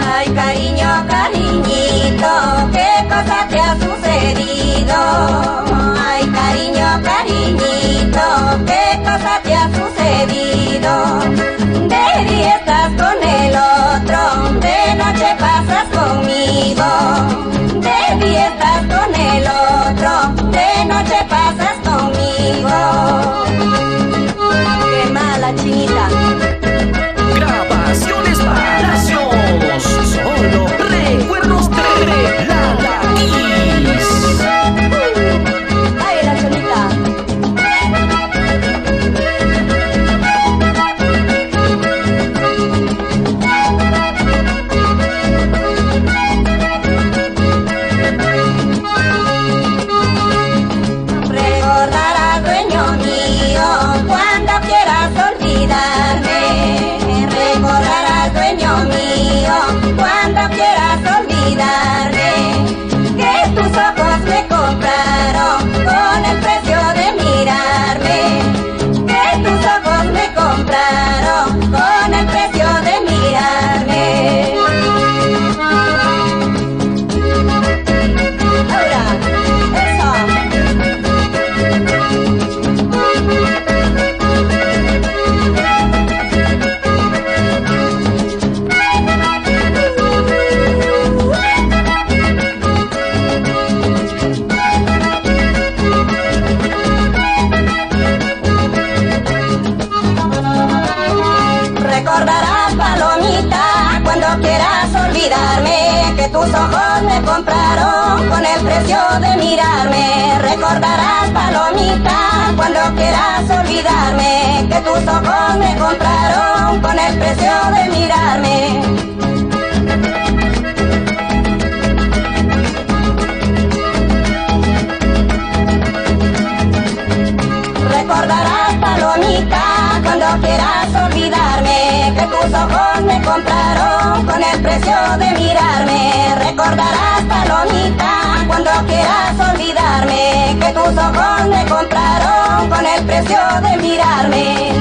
Ay, cariño, cariñito, ¿qué cosa te ha sucedido? De día estás con el otro, de noche pasas conmigo. De día estás con el otro, de noche pasas conmigo. Qué mala, chinita. Grabaciones Palacios, solo recuerdos de la Kiss. Ay, la chinita. Recordarás, dueño mío, cuando quieras olvidarme. Recordarás, dueño mío, cuando quieras olvidarme, que tus ojos me compraron con el precio de mirarme, que tus ojos me compraron con el precio de mirarme. Ahora, eso. Recordarás, palomita, cuando quieras olvidarme, que tus ojos me compraron con el precio de mirarme. Recordarás, palomita, cuando quieras olvidarme, que tus ojos me compraron con el precio de mirarme. Recordarás, palomita, cuando quieras olvidarme, que tus ojos me compraron con el precio de mirarme. Recordarás, palomita, cuando quieras olvidarme, que tus ojos me compraron con el precio de mirarme.